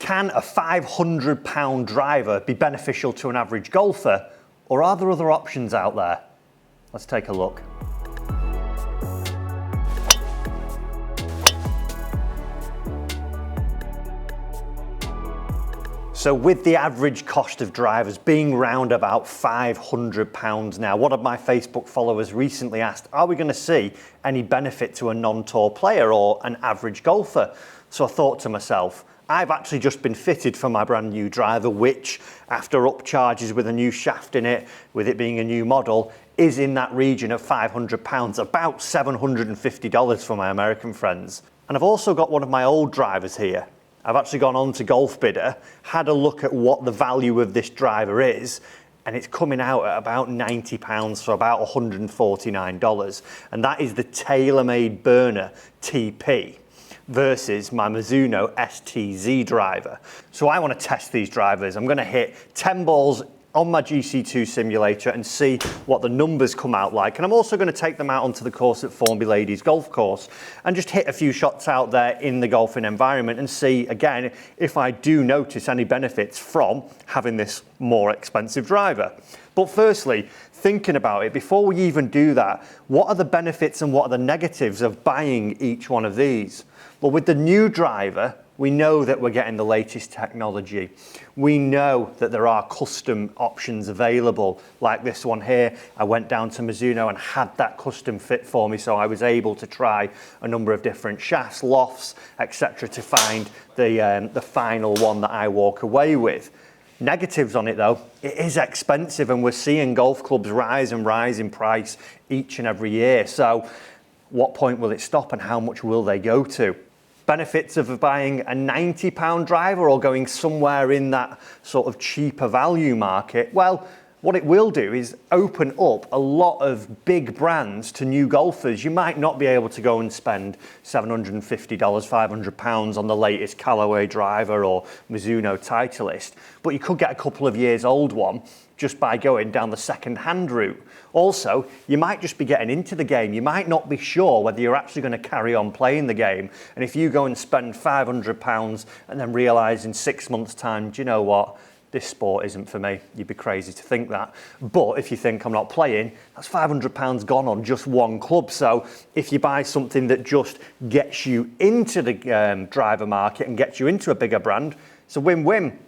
Can a £500 driver be beneficial to an average golfer, or are there other options out there? Let's take a look. So with the average cost of drivers being round about £500 now, one of my Facebook followers recently asked, are we going to see any benefit to a non-tour player or an average golfer? So I thought to myself, I've actually just been fitted for my brand new driver, which after upcharges with a new shaft in it, with it being a new model, is in that region of £500, about $750 for my American friends. And I've also got one of my old drivers here. I've actually gone on to Golf Bidder, had a look at what the value of this driver is, and it's coming out at about £90, so about $149. And that is the TaylorMade Burner TP versus my Mizuno STZ driver. So I want to test these drivers. I'm going to hit 10 balls on my GC2 simulator and see what the numbers come out like. And I'm also going to take them out onto the course at Formby Ladies Golf Course and just hit a few shots out there in the golfing environment and see, again, if I do notice any benefits from having this more expensive driver. But firstly, thinking about it, before we even do that, what are the benefits and what are the negatives of buying each one of these? Well, with the new driver, we know that we're getting the latest technology. We know that there are custom options available, like this one here. I went down to Mizuno and had that custom fit for me, so I was able to try a number of different shafts, lofts, etc. to find the final one that I walk away with. Negatives on it though, it is expensive, and we're seeing golf clubs rise and rise in price each and every year. So what point will it stop and how much will they go to? Benefits of buying a £90 driver or going somewhere in that sort of cheaper value market? Well, what it will do is open up a lot of big brands to new golfers. You might not be able to go and spend $750, £500 on the latest Callaway driver or Mizuno Titleist, but you could get a couple of years old one just by going down the second-hand route. Also, you might just be getting into the game. You might not be sure whether you're actually going to carry on playing the game. And if you go and spend £500 and then realise in 6 months' time, do you know what? This sport isn't for me. You'd be crazy to think that. But if you think I'm not playing, that's £500 gone on just one club. So if you buy something that just gets you into the driver market and gets you into a bigger brand, it's a win-win.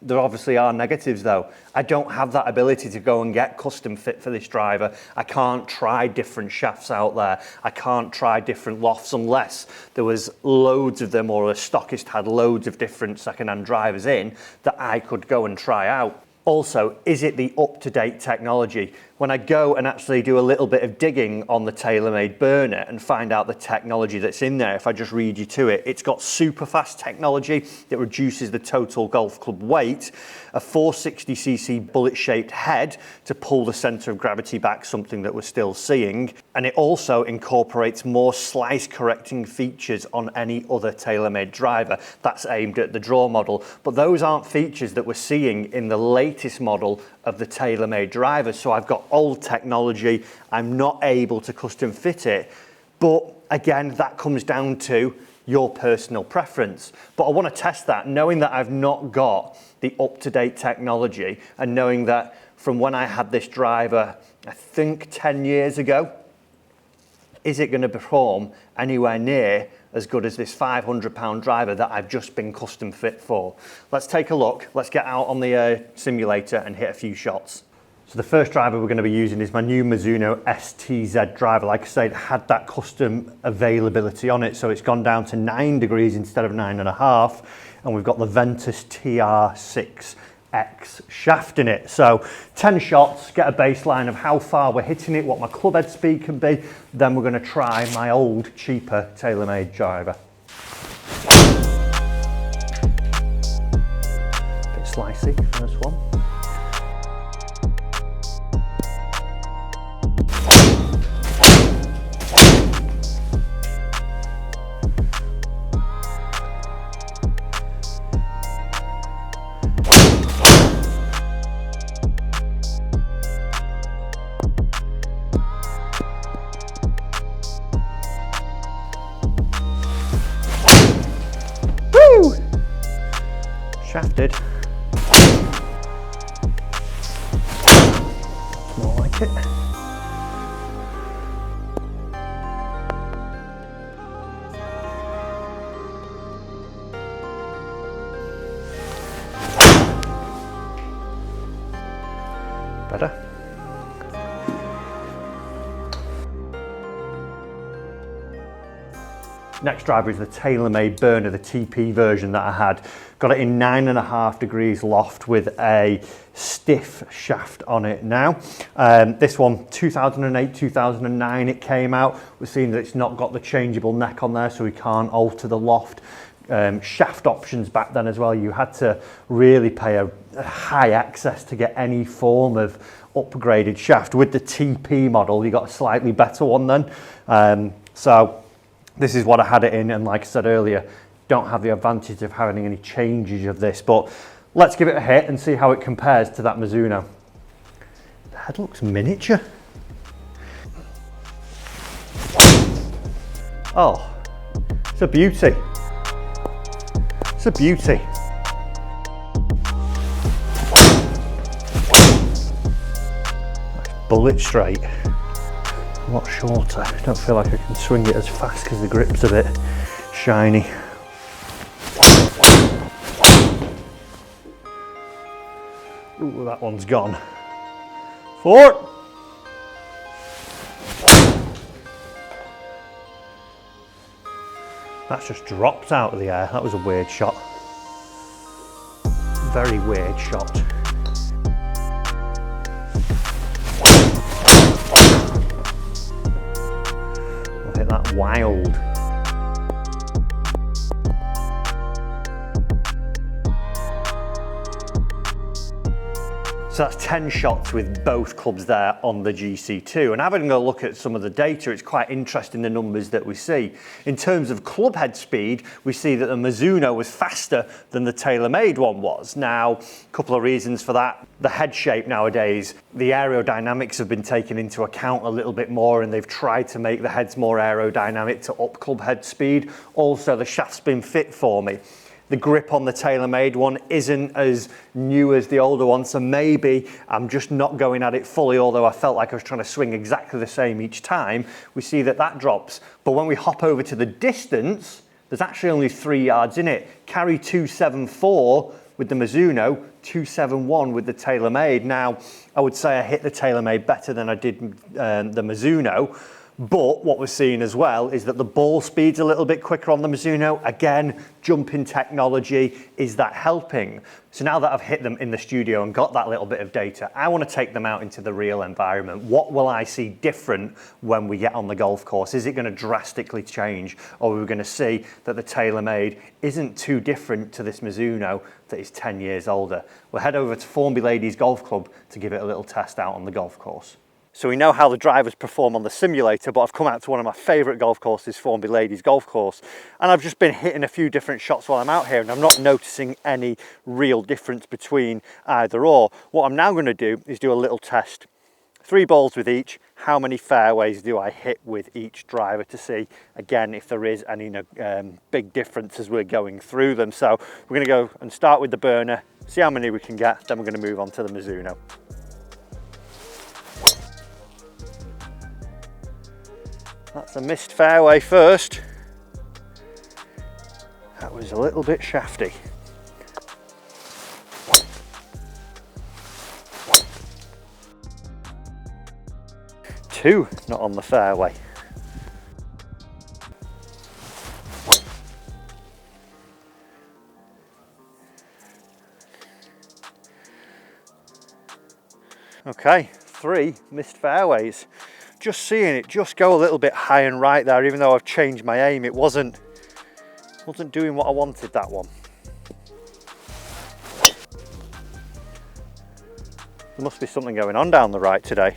There obviously are negatives though. I don't have that ability to go and get custom fit for this driver. I can't try different shafts out there. I can't try different lofts unless there was loads of them or a stockist had loads of different second-hand drivers in that I could go and try out. Also, is it the up-to-date technology? When I go and actually do a little bit of digging on the TaylorMade Burner and find out the technology that's in there, if I just read you to it, it's got super fast technology that reduces the total golf club weight, a 460cc bullet-shaped head to pull the center of gravity back, something that we're still seeing, and it also incorporates more slice-correcting features on any other TaylorMade driver. That's aimed at the draw model, but those aren't features that we're seeing in the latest model of the TaylorMade driver. So I've got old technology, I'm not able to custom fit it, but again, that comes down to your personal preference. But I want to test that, knowing that I've not got the up-to-date technology and knowing that from when I had this driver, I think 10 years ago, is it going to perform anywhere near as good as this £500 driver that I've just been custom fit for? Let's take a look. Let's get out on the simulator and hit a few shots. So the first driver we're going to be using is my new Mizuno STZ driver. Like I said, it had that custom availability on it, so it's gone down to 9 degrees instead of 9.5, and we've got the Ventus TR6X shaft in it. So 10 shots, get a baseline of how far we're hitting it, what my club head speed can be. Then we're going to try my old, cheaper TaylorMade driver. Bit slicey, first one. Shafted. More like it. Better. Next driver is the TaylorMade burner, the TP version that I had. Got it in 9.5 degrees loft with a stiff shaft on it now. This one, 2008, 2009 it came out. We're seeing that it's not got the changeable neck on there, so we can't alter the loft. Shaft options back then as well. You had to really pay a high access to get any form of upgraded shaft. With the TP model, you got a slightly better one then. So this is what I had it in, and like I said earlier, don't have the advantage of having any changes of this, but let's give it a hit and see how it compares to that Mizuno. The head looks miniature. Oh, it's a beauty. It's a beauty. Bullet straight. A lot shorter. I don't feel like I can swing it as fast because the grip's a bit shiny. Ooh, that one's gone. 4. That's just dropped out of the air. That was a weird shot. Very weird shot. I'll hit that wild. So that's 10 shots with both clubs there on the GC2. And having a look at some of the data, it's quite interesting the numbers that we see. In terms of club head speed, we see that the Mizuno was faster than the TaylorMade one was. Now, a couple of reasons for that. The head shape nowadays, the aerodynamics have been taken into account a little bit more, and they've tried to make the heads more aerodynamic to up club head speed. Also, the shaft's been fit for me. The grip on the TaylorMade one isn't as new as the older one, so maybe I'm just not going at it fully, although I felt like I was trying to swing exactly the same each time. We see that that drops. But when we hop over to the distance, there's actually only 3 yards in it. Carry 274 with the Mizuno, 271 with the TaylorMade. Now, I would say I hit the TaylorMade better than I did the Mizuno. But what we're seeing as well is that the ball speed's a little bit quicker on the Mizuno. Again, jumping technology, is that helping? So now that I've hit them in the studio and got that little bit of data, I want to take them out into the real environment. What will I see different when we get on the golf course? Is it going to drastically change? Or are we going to see that the TaylorMade isn't too different to this Mizuno that is 10 years older? We'll head over to Formby Ladies Golf Club to give it a little test out on the golf course. So we know how the drivers perform on the simulator, but I've come out to one of my favourite golf courses, Formby Ladies Golf Course, and I've just been hitting a few different shots while I'm out here, and I'm not noticing any real difference between either or. What I'm now going to do is do a little test. 3 balls with each. How many fairways do I hit with each driver to see, again, if there is any big difference as we're going through them. So we're going to go and start with the burner, see how many we can get, then we're going to move on to the Mizuno. That's a missed fairway first. That was a little bit shafty. Two not on the fairway. Okay, 3 missed fairways. Just seeing it just go a little bit high and right there, even though I've changed my aim, it wasn't doing what I wanted, that one. There must be something going on down the right today.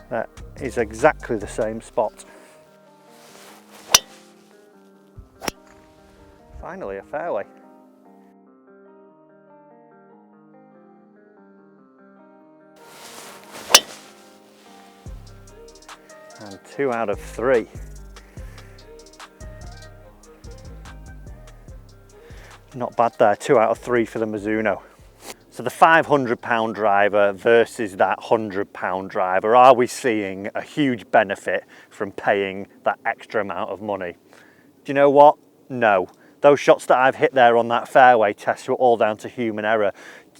That is exactly the same spot. Finally a fairway. And 2 out of 3. Not bad there, 2 out of 3 for the Mizuno. So the £500 driver versus that £100 driver, are we seeing a huge benefit from paying that extra amount of money? Do you know what? No. Those shots that I've hit there on that fairway test were all down to human error.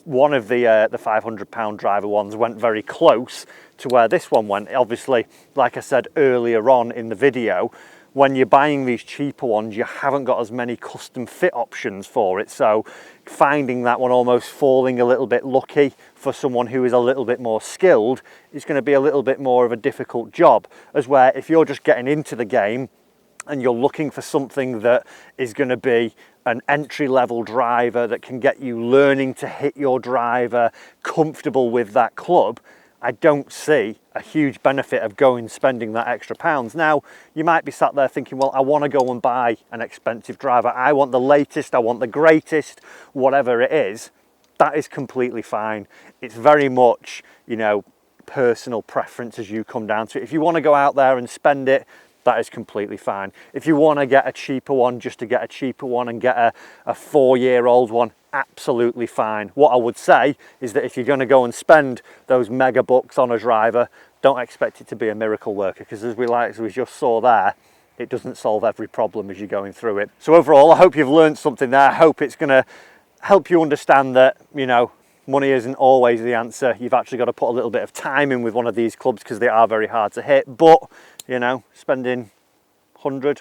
One of the £500 driver ones went very close to where this one went. Obviously, like I said earlier on in the video, when you're buying these cheaper ones, you haven't got as many custom fit options for it. So finding that one almost falling a little bit lucky for someone who is a little bit more skilled is going to be a little bit more of a difficult job. As where if you're just getting into the game and you're looking for something that is going to be an entry-level driver that can get you learning to hit your driver, comfortable with that club, I don't see a huge benefit of going spending that extra pounds. Now, you might be sat there thinking, well, I want to go and buy an expensive driver. I want the latest, I want the greatest, whatever it is. That is completely fine. It's very much, you know, personal preference as you come down to it. If you want to go out there and spend it, that is completely fine. If you want to get a cheaper one just to get a cheaper one and get a 4-year-old one, absolutely fine. What I would say is that if you're going to go and spend those mega bucks on a driver, don't expect it to be a miracle worker, because as we just saw there, it doesn't solve every problem as you're going through it. So overall, I hope you've learned something there. I hope it's going to help you understand that, you know, money isn't always the answer. You've actually got to put a little bit of time in with one of these clubs because they are very hard to hit. But, you know, spending 100,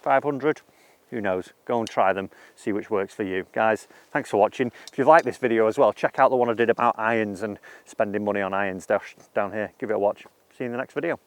500, who knows? Go and try them, see which works for you. Guys, thanks for watching. If you've liked this video as well, check out the one I did about irons and spending money on irons down here. Give it a watch. See you in the next video.